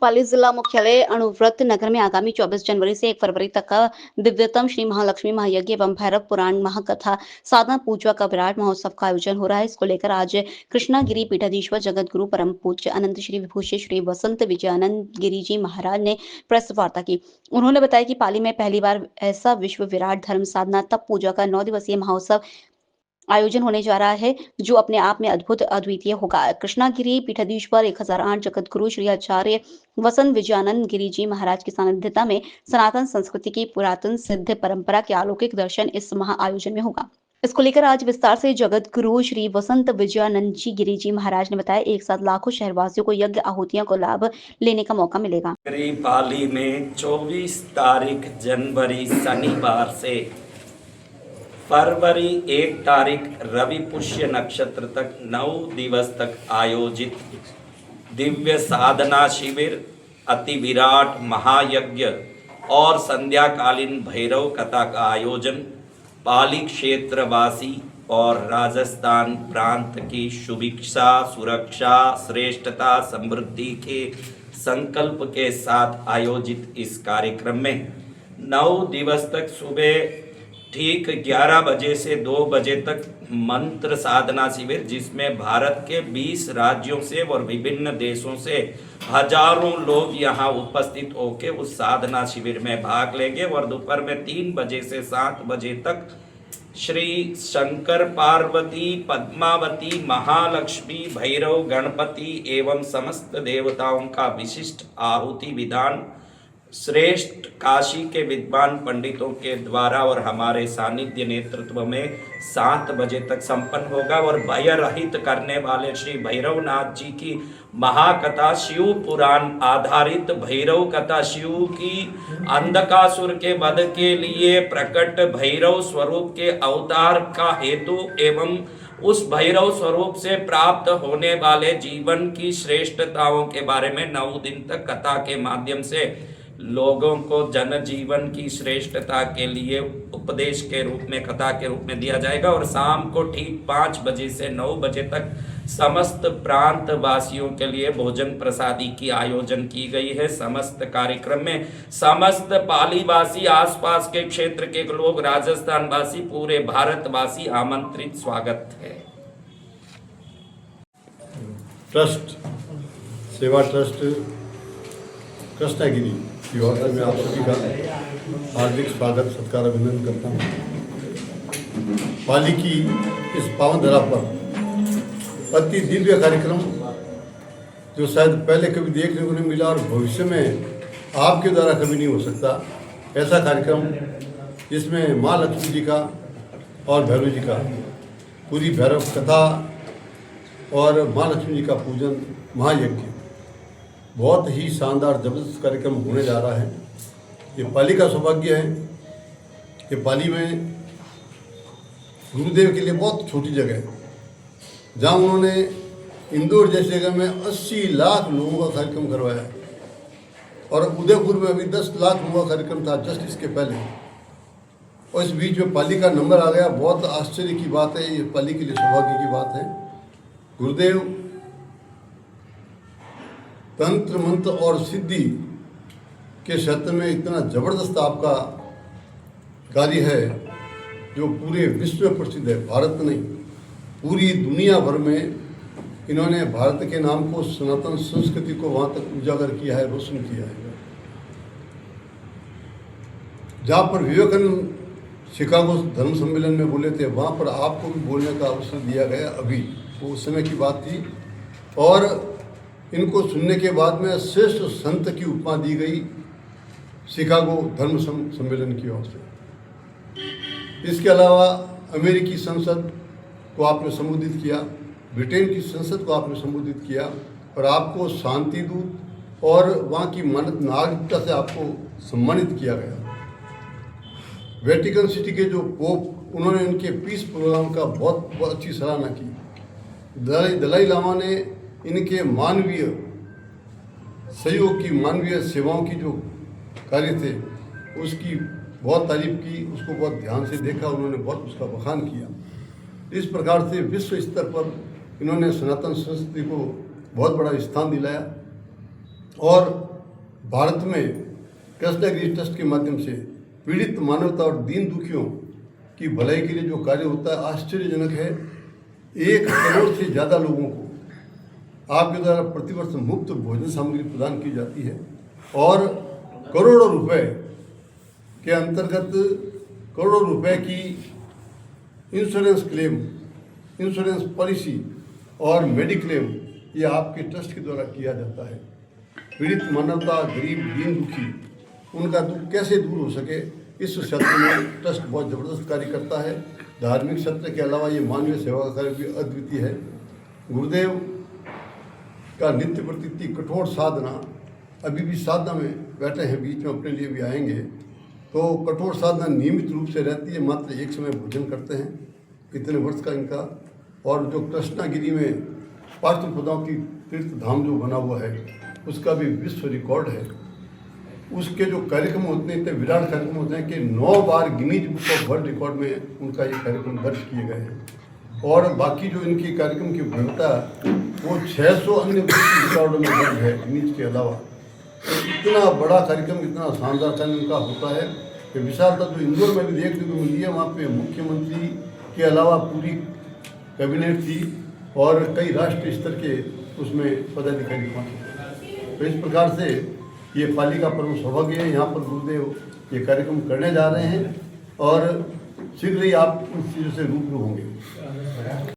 पाली जिला मुख्यालय अणुव्रत नगर में आगामी 24 जनवरी से 1 फरवरी तक का दिव्यतम श्री महालक्ष्मी महायज्ञ एवं भैरव पुराण महाकथा साधना पूजा का विराट महोत्सव का आयोजन हो रहा है। इसको लेकर आज कृष्णागिरी पीठाधीश्वर जगत गुरु परम पूज्य अनंत श्री विभूषित श्री वसंत विजयानंद गिरी जी महाराज ने प्रेस वार्ता की। उन्होंने बताया कि पाली में पहली बार ऐसा विश्व विराट धर्म साधना तप पूजा का 9 दिवसीय महोत्सव आयोजन होने जा रहा है, जो अपने आप में अद्भुत अद्वितीय होगा। कृष्णागिरी पीठाधीश्वर 1008 जगत गुरु श्री आचार्य वसंत विजयानंद गिरी जी महाराज की सानिध्यता में सनातन संस्कृति की पुरातन सिद्ध परंपरा के अलौकिक दर्शन इस महाआयोजन में होगा। इसको लेकर आज विस्तार से जगत गुरु श्री वसंत विजयानंद जी गिरी जी महाराज ने बताया, एक साथ लाखों शहरवासियों को यज्ञ आहुतियों को लाभ लेने का मौका मिलेगा। पाली में 24 तारीख जनवरी शनिवार से फरवरी 1 तारीख रवि पुष्य नक्षत्र तक 9 दिवस तक आयोजित दिव्य साधना शिविर, अति विराट महायज्ञ और संध्याकालीन भैरव कथा का आयोजन पाली क्षेत्रवासी और राजस्थान प्रांत की सुभिक्षा, सुरक्षा, श्रेष्ठता, समृद्धि के संकल्प के साथ आयोजित इस कार्यक्रम में 9 दिवस तक सुबह ठीक 11 बजे से 2 बजे तक मंत्र साधना शिविर, जिसमें भारत के 20 राज्यों से और विभिन्न देशों से हजारों लोग यहां उपस्थित होकर उस साधना शिविर में भाग लेंगे और दोपहर में 3 बजे से 7 बजे तक श्री शंकर पार्वती, पद्मावती, महालक्ष्मी, भैरव, गणपति एवं समस्त देवताओं का विशिष्ट आहुति विधान श्रेष्ठ काशी के विद्वान पंडितों के द्वारा और हमारे सानिध्य नेतृत्व में 7 बजे तक संपन्न होगा। और भय रहित करने वाले श्री भैरवनाथ जी की महाकथा, शिव पुराण आधारित भैरव कथा, शिव की अंधकासुर के वध के लिए प्रकट भैरव स्वरूप के अवतार का हेतु एवं उस भैरव स्वरूप से प्राप्त होने वाले जीवन की श्रेष्ठताओं के बारे में 9 दिन तक कथा के माध्यम से लोगों को जन जीवन की श्रेष्ठता के लिए उपदेश के रूप में, कथा के रूप में दिया जाएगा। और शाम को ठीक 5 बजे से 9 बजे तक समस्त प्रांत वासियों के लिए भोजन प्रसादी की आयोजन की गई है। समस्त कार्यक्रम में समस्त पाली वासी, आसपास के क्षेत्र के लोग, राजस्थान वासी, पूरे भारतवासी आमंत्रित स्वागत है। ट्रस्ट सेवा ट्रस्ट कृष्णागिरी की ओर से मैं आप सभी का हार्दिक स्वागत, सत्कार, अभिनंदन करता हूँ। पाली की इस पावन धरा पर अति दिव्य कार्यक्रम, जो शायद पहले कभी देखने को नहीं मिला और भविष्य में आपके द्वारा कभी नहीं हो सकता, ऐसा कार्यक्रम जिसमें माँ लक्ष्मी जी का और भैरव जी का पूरी भैरव कथा और माँ लक्ष्मी जी का पूजन महायज्ञ, बहुत ही शानदार जबरदस्त कार्यक्रम होने जा रहा है। ये पाली का सौभाग्य है कि पाली में गुरुदेव के लिए बहुत छोटी जगह है, जहाँ उन्होंने इंदौर जैसी जगह में 80 लाख लोगों का कार्यक्रम करवाया और उदयपुर में अभी 10 लाख लोगों का कार्यक्रम था जस्ट इसके पहले, और इस बीच में पाली का नंबर आ गया। बहुत आश्चर्य की बात है, ये पाली के लिए सौभाग्य की बात है। गुरुदेव तंत्र मंत्र और सिद्धि के क्षेत्र में इतना जबरदस्त आपका कार्य है, जो पूरे विश्व में प्रसिद्ध है। भारत नहीं, पूरी दुनिया भर में इन्होंने भारत के नाम को, सनातन संस्कृति को वहाँ तक उजागर किया है, रोशन किया है। जहाँ पर विवेकानंद शिकागो धर्म सम्मेलन में बोले थे, वहाँ पर आपको भी बोलने का अवसर दिया गया। अभी वो उस समय की बात थी, और इनको सुनने के बाद में श्रेष्ठ संत की उपमा दी गई शिकागो धर्म सम्मेलन की ओर से। इसके अलावा अमेरिकी संसद को आपने संबोधित किया, ब्रिटेन की संसद को आपने संबोधित किया, और आपको शांति दूत और वहाँ की नागरिकता से आपको सम्मानित किया गया। वेटिकन सिटी के जो पोप, उन्होंने उनके पीस प्रोग्राम का बहुत अच्छी सराहना की। दलाई लामा ने इनके मानवीय सहयोग की, मानवीय सेवाओं की जो कार्य थे उसकी बहुत तारीफ की, उसको बहुत ध्यान से देखा, उन्होंने बहुत उसका बखान किया। इस प्रकार से विश्व स्तर पर इन्होंने सनातन संस्कृति को बहुत बड़ा स्थान दिलाया और भारत में कृष्णागिरी ट्रस्ट के माध्यम से पीड़ित मानवता और दीन दुखियों की भलाई के लिए जो कार्य होता है आश्चर्यजनक है। 1 करोड़ से ज़्यादा लोगों को आपके द्वारा प्रतिवर्ष मुफ्त भोजन सामग्री प्रदान की जाती है और करोड़ों रुपए के अंतर्गत करोड़ों रुपए की इंश्योरेंस क्लेम, इंश्योरेंस पॉलिसी और मेडिक्लेम ये आपके ट्रस्ट के द्वारा किया जाता है। पीड़ित मानवता, गरीब, दीन दुखी, उनका दुख कैसे दूर हो सके, इस क्षेत्र में ट्रस्ट बहुत ज़बरदस्त कार्य करता है। धार्मिक क्षेत्र के अलावा ये मानवीय सेवा का कार्य भी अद्वितीय है। गुरुदेव का नित्य प्रति इतनी कठोर साधना, अभी भी साधना में बैठे हैं, बीच में अपने लिए भी आएंगे, तो कठोर साधना नियमित रूप से रहती है। मात्र एक समय भोजन करते हैं, कितने वर्ष का इनका। और जो कृष्णागिरी में पार्श्वपदाओं की तीर्थ धाम जो बना हुआ है उसका भी विश्व रिकॉर्ड है। उसके जो कार्यक्रम होते हैं इतने विराट कार्यक्रम होते हैं कि 9 बार Guinness book of world record में उनका ये कार्यक्रम दर्ज किए गए हैं। और बाकी जो इनकी कार्यक्रम की भव्यता वो 600 अन्य रिकॉर्डों में दर्ज है गिनीज के अलावा। तो इतना बड़ा कार्यक्रम, इतना शानदार कार्यक्रम उनका होता है कि विशालता जो इंदौर में भी देखने को मिली है। वहाँ पे मुख्यमंत्री के अलावा पूरी कैबिनेट थी और कई राष्ट्रीय स्तर के उसमें पदाधिकारी पहुँचे। तो इस प्रकार से ये पाली का परम सौभाग्य है, यहाँ पर गुरुदेव ये कार्यक्रम करने जा रहे हैं और शीघ्र ही आप उन चीज़ों से रूबरू होंगे।